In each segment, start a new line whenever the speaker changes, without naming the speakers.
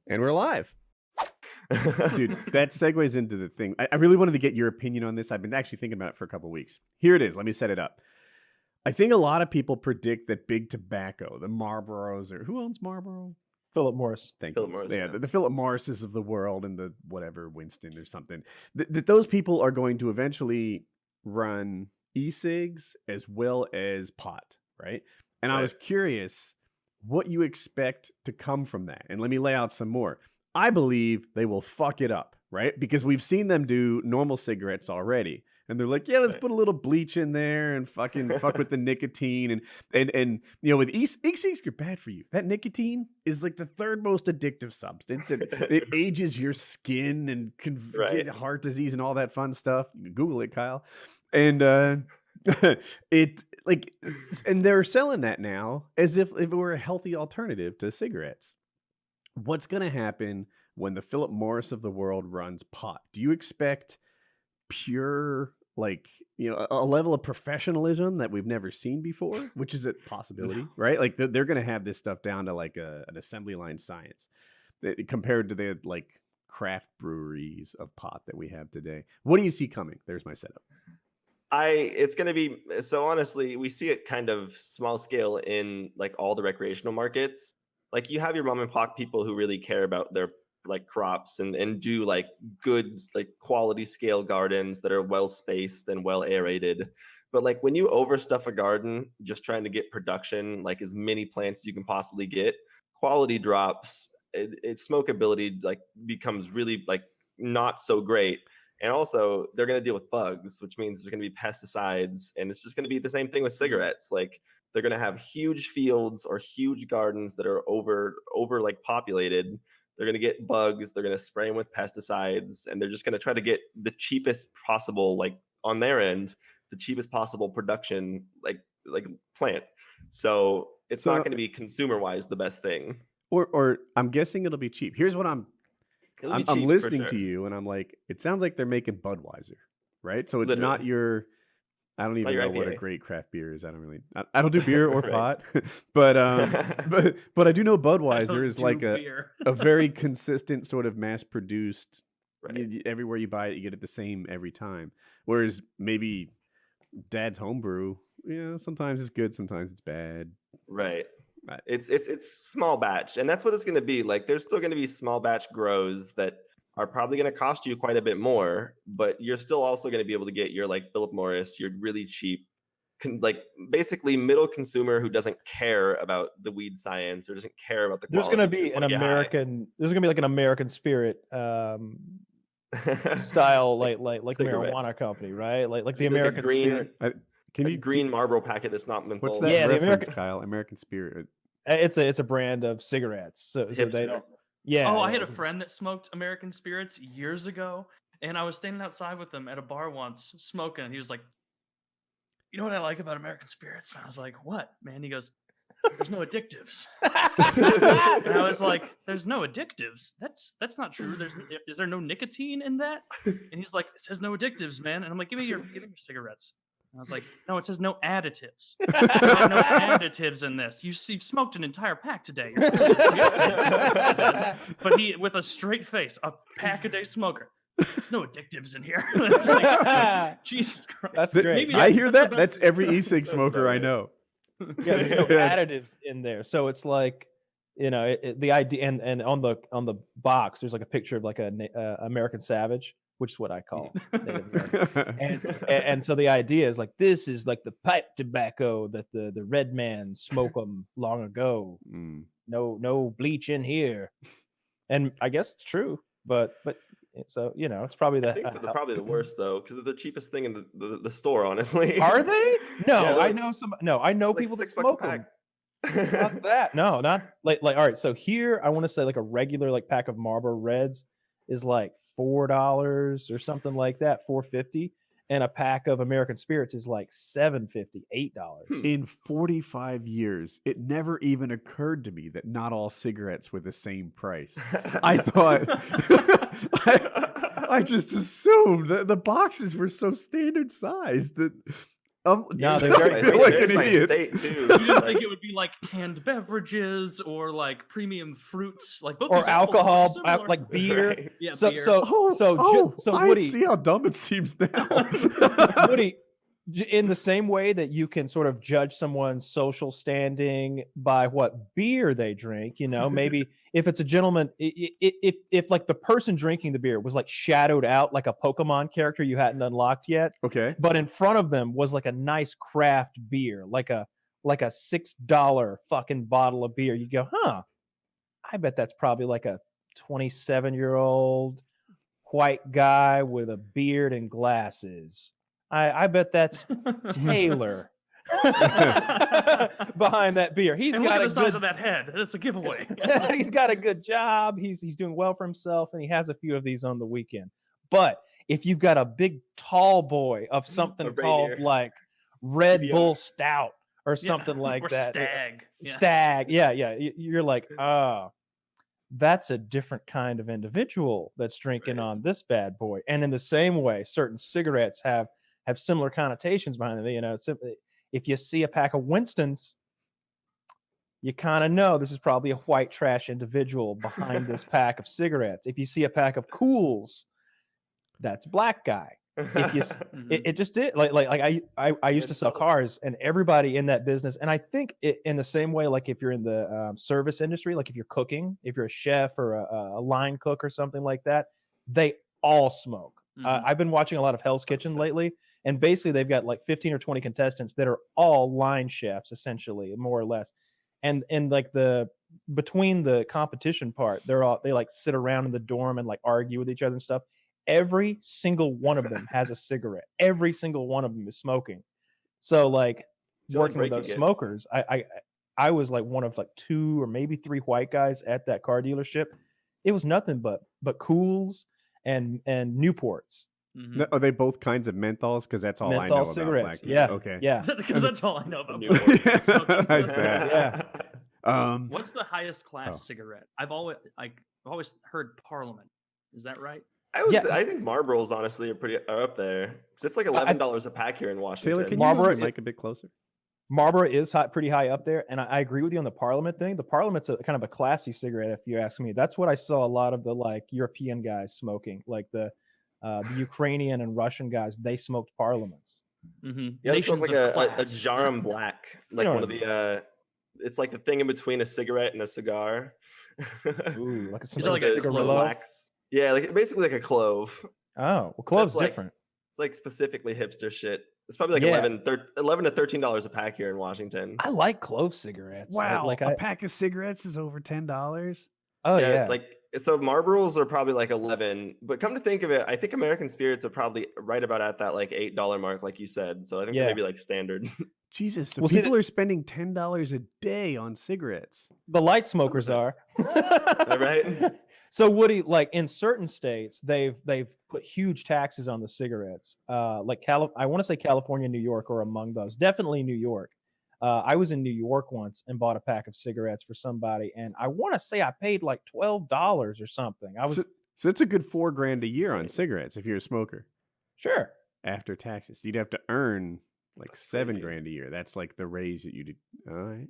And we're live. Dude, that segues into the thing. I really wanted to get your opinion on this. I've been actually thinking about it for a couple of weeks. Here it is. Let me set it up. I think a lot of people predict that big tobacco, the Marlboros, or who owns Marlboro?
Philip Morris.
Philip Morris. Yeah, the Philip Morrises of the world and the whatever, Winston or something. That those people are going to eventually run e-cigs as well as pot, right? And I was curious what you expect to come from that. And let me lay out some more. I believe they will fuck it up, right? Because we've seen them do normal cigarettes already. And they're like, yeah, let's put a little bleach in there and fucking fuck with the nicotine. And you know, with e-cigs are bad for you. That nicotine is like the third most addictive substance. And it ages your skin and can get heart disease and all that fun stuff. You can Google it, Kyle. And and they're selling that now as if it were a healthy alternative to cigarettes. What's going to happen when the Philip Morris of the world runs pot? Do you expect pure, like, you know, a level of professionalism that we've never seen before, which is a possibility, right? Like they're going to have this stuff down to like an assembly line science compared to the like craft breweries of pot that we have today. What do you see coming? There's my setup.
It's going to be, so honestly, we see it kind of small scale in like all the recreational markets. Like you have your mom and pop people who really care about their like crops and do like good, like quality scale gardens that are well spaced and well aerated. But like when you overstuff a garden, just trying to get production, like as many plants as you can possibly get, quality drops, its smokability like becomes really like not so great. And also they're going to deal with bugs, which means there's going to be pesticides, and it's just going to be the same thing with cigarettes. Like they're going to have huge fields or huge gardens that are over like populated. They're going to get bugs. They're going to spray them with pesticides, and they're just going to try to get the cheapest possible, like on their end, the cheapest possible production, like plant. So it's not going to be consumer wise the best thing.
Or I'm guessing it'll be cheap. Here's what I'm listening to you, and I'm like, it sounds like they're making Budweiser, right? So it's not your. I don't even know what a great craft beer is. I don't do beer or pot, but I do know Budweiser is like a very consistent sort of mass produced. Everywhere you buy it, you get it the same every time. Whereas maybe Dad's homebrew, sometimes it's good, sometimes it's bad.
Right. It's small batch, and that's what it's going to be. Like there's still going to be small batch grows that are probably going to cost you quite a bit more, but you're still also going to be able to get your like Philip Morris, your really cheap, like basically middle consumer who doesn't care about the weed science or doesn't care about the quality.
There's going to be there's going to be like an American Spirit style, like marijuana company, right? Like the American
green,
Spirit.
Green Marlboro packet that's not menthol.
What's that reference, Kyle? American Spirit.
It's a brand of cigarettes. So they don't. Yeah.
Oh, I had a friend that smoked American Spirits years ago, and I was standing outside with him at a bar once smoking, and he was like, "You know what I like about American Spirits?" And I was like, "What, man?" He goes, "There's no additives." And I was like, "There's no additives? That's not true. Is there no nicotine in that?" And he's like, "It says no additives, man." And I'm like, "Give me your cigarettes." And I was like, "No, it says no additives. There's no additives in this. You've smoked an entire pack today." But he, with a straight face, a pack-a-day smoker. There's no additives in here. Like, Jesus Christ.
That's great.
I hear that. That's every e-cig smoker I know.
Yeah, there's no additives in there. So it's like, the idea, and on the box, there's like a picture of like a American Savage, which is what I call Native Americans. And so the idea is like, this is like the pipe tobacco that the red man smoked them long ago. No bleach in here. And I guess it's true, but so it's probably
I think they're probably the worst though, because they're the cheapest thing in the store, honestly.
Are they? No, yeah, I know
like
people that smoke them. Not that. No, not like all right. So here I want to say like a regular like pack of Marlboro Reds is like $4 or something like that, $4.50, and a pack of American Spirits is like $7.50, $8.
In 45 years, it never even occurred to me that not all cigarettes were the same price. I thought I just assumed that the boxes were so standard sized that
No, they're
There's
very
my-
great.
like
there's
an
my
idiot.
state too.
You didn't think it would be like canned beverages or like premium fruits, like both
Or
these apples are
alcohol,
similar.
like beer.
Right.
Yeah,
So
beer.
so
I
Woody,
see how dumb it seems now.
Woody, in the same way that you can sort of judge someone's social standing by what beer they drink, maybe if it's a gentleman, if like the person drinking the beer was like shadowed out like a Pokemon character you hadn't unlocked yet,
Okay.
but in front of them was like a nice craft beer, like a $6 fucking bottle of beer, you go, huh? I bet that's probably like a 27-year-old white guy with a beard and glasses. I bet that's Taylor behind that beer. He's
and look
got
at
a
the size
good,
of that head. That's a giveaway.
he's got a good job. He's doing well for himself, and he has a few of these on the weekend. But if you've got a big tall boy of something
A
called
reindeer.
like Red
PBR.
Bull Stout or
Yeah,
something like
or
that,
stag. Yeah.
Stag, yeah, you're like, that's a different kind of individual that's drinking
Right.
on this bad boy. And in the same way, certain cigarettes have similar connotations behind them. If you see a pack of Winstons, you kind of know this is probably a white trash individual behind this pack of cigarettes. If you see a pack of Cools, that's black guy. If you
Mhm.
it just did like I used to sell cars, and everybody in that business, and I think in the same way, like if you're in the service industry, like if you're cooking, if you're a chef or a line cook or something like that, they all smoke.
Mhm.
I've been watching a lot of Hell's Kitchen
100%.
lately, and basically they've got like 15 or 20 contestants that are all line chefs, essentially, more or less. And like between the competition part, they like sit around in the dorm and like argue with each other and stuff. Every single one of them has a cigarette. Every single one of them is smoking. So like
So, like,
working with
break you
those
get-
smokers, I was like one of like 2 or maybe 3 white guys at that car dealership. It was nothing but Cools and Newports,
Mhm.
No, are they both kinds of menthols? Because that's all I know
menthol
about
cigarettes.
black people.
Yeah,
Okay.
yeah.
Because that's all I know about.
Newports.
I said.
Yeah.
What's the highest class
Oh.
cigarette? I've always heard Parliament. Is that right?
Yeah.
I think Marlboros honestly are up there because it's like $11 a pack here in Washington.
Taylor, can you
Marlboro
move your
is-
mic a bit closer?
Marlboro is pretty high up there, and I agree with you on the Parliament thing. The Parliament's a kind of a classy cigarette, if you ask me. That's what I saw a lot of the like European guys smoking, like the Ukrainian and Russian guys. They smoked Parliaments.
Mm-hmm.
Yeah, it's like a Jarum Black, like
know
one
what
of the. It's like the thing in between a cigarette and a cigar.
Ooh, like a
Is it like a
cigarillo?
blacks. Yeah, like basically like a clove.
Oh, well, clove's
like-
different.
It's like specifically hipster shit. It's probably like
Yeah.
$11 to $13 a pack here in Washington.
I like clove cigarettes. Like
a pack of cigarettes is over $10.
oh yeah.
Like so Marlboros are probably like 11, but come to think of it, I think American Spirits are probably right about at that like $8 mark, like you said. So I think
Yeah.
they're maybe like standard.
Jesus, so
Well, see,
people are spending $10 a day on cigarettes.
The light smokers are.
Right?
So Woody, like in certain states, they've put huge taxes on the cigarettes. Like I want to say California, New York are among those. Definitely New York. I was in New York once and bought a pack of cigarettes for somebody, and I want to say I paid like $12 or something. I was
So it's a good $4,000 a year on
Insane.
cigarettes if you're a smoker
sure.
after taxes. You'd have to earn like
That's crazy.
$7,000 a year. That's like the raise that you did. All right.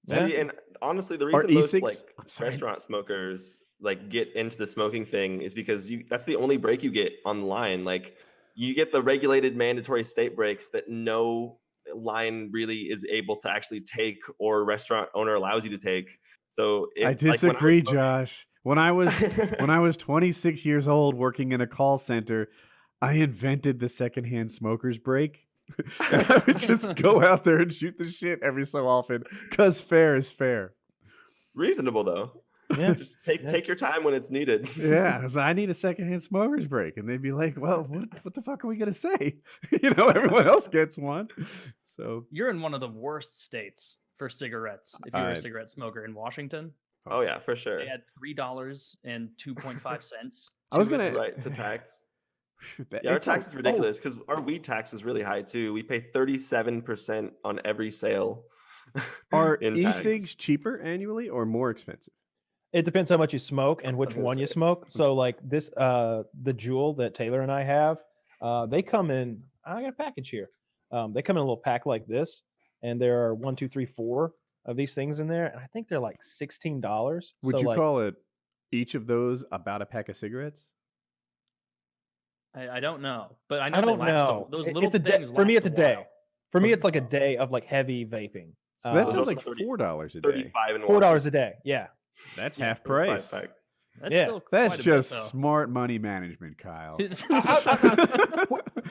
See, and honestly, the
Are
reason most
e-cigs-
like
I'm sorry.
restaurant smokers like get into the smoking thing is because that's the only break you get online. Like you get the regulated mandatory state breaks that no line really is able to actually take or restaurant owner allows you to take. So
I
like, when
disagree,
smoking-
Josh. When I was 26 years old working in a call center, I invented the secondhand smokers break. And I would just go out there and shoot the shit every so often because fair is fair.
reasonable though.
Yeah.
Just take your time when it's needed.
Yeah, so I need a secondhand smokers break, and they'd be like, "Well, what the fuck are we gonna say?" Everyone else gets one. So
You're in one of the worst states for cigarettes. If you're a
I-
cigarette smoker in Washington,
Oh yeah, for sure.
they had $3.02
I was
to it.
gonna-
Right to tax.
that-
Yeah, our
it's like-
tax is ridiculous because our weed tax is really high too. We pay 37% on every sale.
Are
in tax.
e-cigs cheaper annually or more expensive?
It depends how much you smoke and which
gonna
one you
say.
smoke. So like the Juul that Taylor and I have, they come in. I got a package here. They come in a little pack like this, and there are 1, 2, 3, 4 of these things in there, and I think they're like $16.
Would
So
you
like,
call it each of those about a pack of cigarettes?
I don't know, but I know
I
they
don't
last.
know.
Those
It-
little
it's a day
things.
for me.
last
It's a day.
while.
For me, it's like a day of like heavy vaping.
So that
Those
sounds
are
like $4 a day.
35 and
$4 a day. Yeah.
That's
Yeah,
half
35
price.
pack.
That's
Yeah.
still
That's
quite a
just
bit, though.
smart money management, Kyle.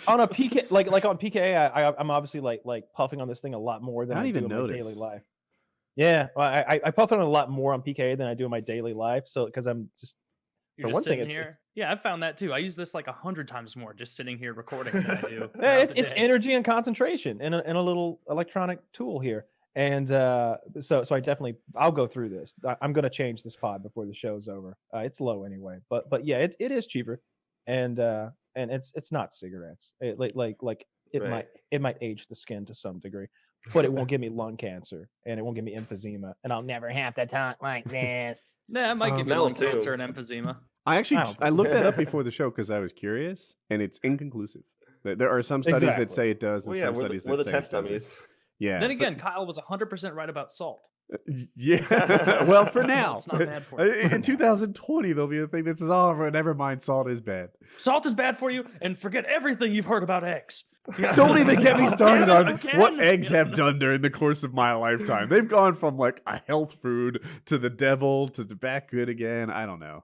On a PK, like on PKA, I'm obviously like puffing on this thing a lot more than
I
I
don't
do
even
in my daily
notice.
life. Yeah, well, I puff on it a lot more on PKA than I do in my daily life. So because I'm just
You're
for
just
one thing,
sitting here.
it's
Yeah, I've found that too. I use this like 100 times more just sitting here recording than I do.
yeah,
throughout the
it's
day.
energy and concentration in a little electronic tool here. And so I definitely I'll go through this. I'm going to change this pod before the show's over. It's low anyway, but yeah, it is cheaper, and it's not cigarettes. It
Right.
it might age the skin to some degree, but it won't give me lung cancer and it won't give me emphysema, and I'll never have to talk like this.
Nah, it might give you
Smell
lung
too.
cancer and emphysema.
I actually
I don't
I
think
looked that up before the show because I was curious, and it's inconclusive. There are some studies that
Exactly.
say it does, and
Well, yeah,
some
we're
studies
the
that say
test
it doesn't.
dummies.
Yeah.
Then
but-
again, Kyle was 100% right about salt.
yeah. Well, for now,
It's not bad for you.
in 2020, there'll be a thing that says, "Oh, never mind, salt is bad."
Salt is bad for you, and forget everything you've heard about eggs.
Don't even get me started
Damn it,
on what
again?
eggs have done during the course of my lifetime. They've gone from like a health food to the devil to the back good again. I don't know.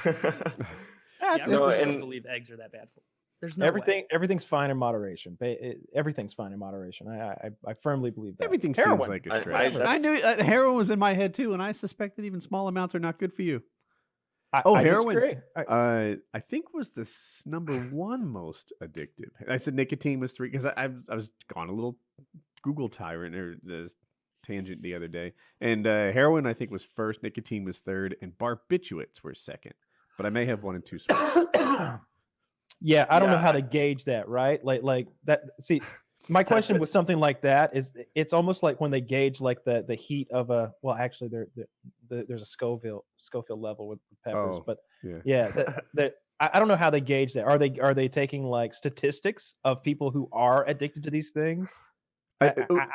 Yeah,
That's
I
No,
really
and-
don't believe eggs are that bad for you. There's no way.
Everything's fine in moderation. Everything's fine in moderation. I firmly believe that.
Everything
Heroin.
seems like a
I-
stretch. I,
that's-
knew heroin was in my head too, and I suspect that even small amounts are not good for you.
I
heroin.
disagree.
I think was the number one most addictive. I said nicotine was 3 because I was gone a little Google tyrant or tangent the other day, and heroin I think was first, nicotine was third, and barbiturates were second. But I may have 1 and 2 spots.
Yeah, I don't know
Yeah,
how to gauge that, right? Like that. See, my question with something like that is, it's almost like when they gauge like the heat of a. Well, actually, there's a Scoville level with peppers,
Oh,
but
yeah.
I don't know how they gauge that. Are they taking like statistics of people who are addicted to these things? I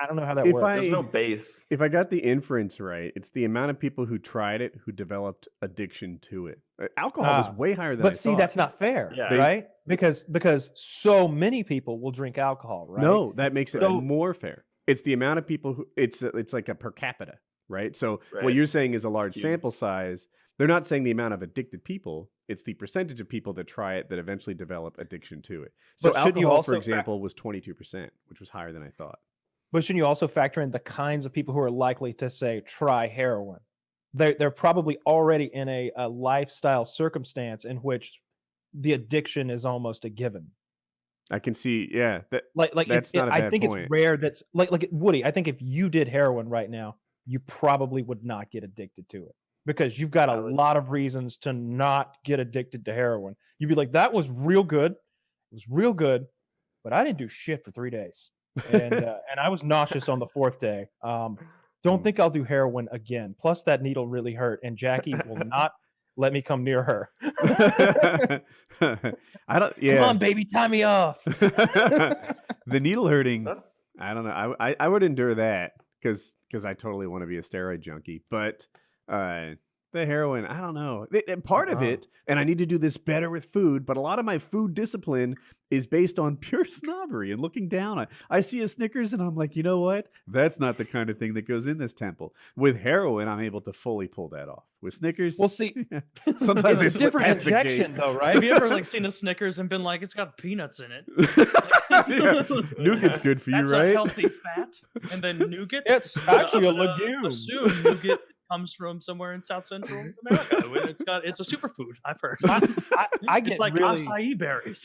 don't know how that
if
works.
There's no base.
If I got the inference right, it's the amount of people who tried it who developed addiction to it. Alcohol was way higher than I
But see,
thought.
that's not fair,
Yeah.
right? Because so many people will drink alcohol, right?
No, that makes it
So-
more fair. It's the amount of people who it's like a per capita, right? So what
Right.
you're saying is a large
skewed.
sample size. They're not saying the amount of addicted people. It's the percentage of people that try it that eventually develop addiction to it. So
But shouldn't you
alcohol,
also
for example, was 22%, which was higher than I thought.
But shouldn't you also factor in the kinds of people who are likely to say try heroin? They're probably already in a lifestyle circumstance in which the addiction is almost a given.
I can see, yeah.
Like
That's not a
I
bad
think
point.
it's rare that's like Woody. I think if you did heroin right now, you probably would not get addicted to it because you've got a
I would-
lot of reasons to not get addicted to heroin. You'd be like, that was real good. It was real good, but I didn't do shit for 3 days. And I was nauseous on the 4th day. Don't think I'll do heroin again. Plus, that needle really hurt, and Jackie will not let me come near her.
I don't. Yeah.
Come on, baby, tie me off.
The needle hurting.
That's
I don't know. I would endure that because I totally want to be a steroid junkie. But the heroin, I don't know. Part of it, and I need to do this better with food, but a lot of my food discipline is based on pure snobbery and looking down. I see a Snickers and I'm like, you know what? That's not the kind of thing that goes in this temple. With heroin, I'm able to fully pull that off. With Snickers,
Well, see,
sometimes
it's
they
a
slip
different
past the
injection,
gate.
though, right?
Have you ever like seen a Snickers and been like, it's got peanuts in it?
Yeah. Nougat's good for you,
That's
right?
a healthy fat. And then nougat.
It's actually a legume.
Assume nougat comes from somewhere in South Central America. It's a superfood. I've heard.
I get
It's like
really
acai berries.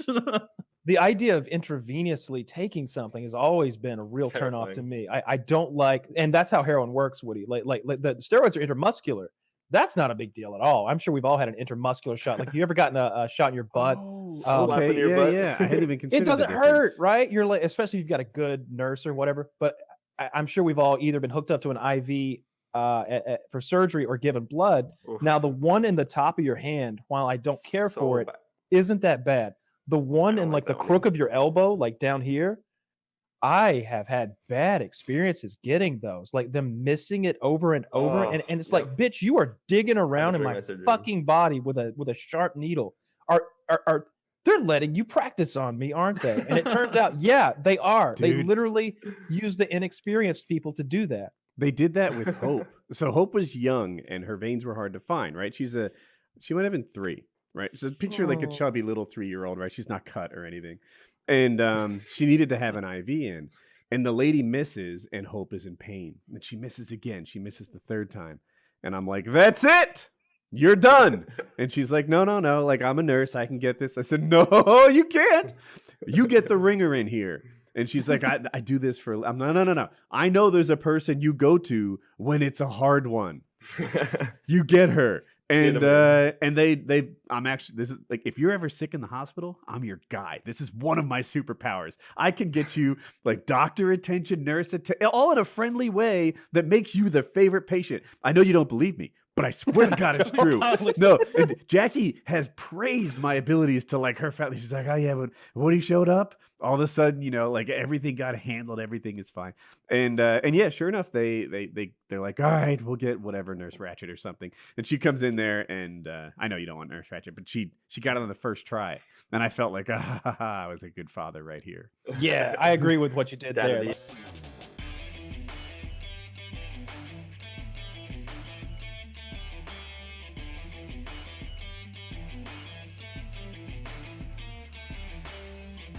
the idea of intravenously taking something has always been a real turnoff to me. I don't like, and that's how heroin works, Woody. Like the steroids are intermuscular. That's not a big deal at all. I'm sure we've all had an intermuscular shot. Like, you ever gotten a shot in your butt?
Slap
okay,
in your
yeah,
butt.
yeah. I hadn't even considered.
It doesn't
the
hurt,
difference.
right? You're like, especially if you've got a good nurse or whatever. But I'm sure we've all either been hooked up to an IV for surgery or given blood.
Oof.
Now, the one in the top of your hand, while I don't care
So
for it,
bad.
isn't that bad. The one
I
in
don't
like
like
the
that one
crook of your elbow, like down here, I have had bad experiences getting those, like them missing it over and over,
Oh,
and it's
yep.
like, bitch, you are digging around in
bring
my
my surgery.
fucking body with a sharp needle. Are they're letting you practice on me, aren't they? And it turns out, yeah, they are. They
Dude.
literally use the inexperienced people to do that.
They did that with Hope. So Hope was young and her veins were hard to find, right? She might have been 3, right? So picture like a
Oh.
chubby little 3-year-old, right? She's not cut or anything. And she needed to have an IV in. And the lady misses and Hope is in pain. And she misses again. She misses the 3rd time. And I'm like, that's it. You're done. And she's like, no. Like, I'm a nurse. I can get this. I said, no, you can't. You get the ringer in here. And she's like, I do this for, no. I know there's a person you go to when it's a hard one. You get her. And I'm actually, this is like, if you're ever sick in the hospital, I'm your guy. This is one of my superpowers. I can get you like doctor attention, nurse attention, all in a friendly way that makes you the favorite patient. I know you don't believe me, but I swear to God, it's true. No, and Jackie has praised my abilities to like her family. She's like, oh yeah, but when he showed up, all of a sudden, you know, like everything got handled, everything is fine. And yeah, sure enough, they're like, all right, we'll get whatever Nurse Ratched or something. And she comes in there, and I know you don't want Nurse Ratched, but she got it on the first try, and I felt like I was a good father right here.
Yeah, I agree with what you did
Dad of
there.
the
Like,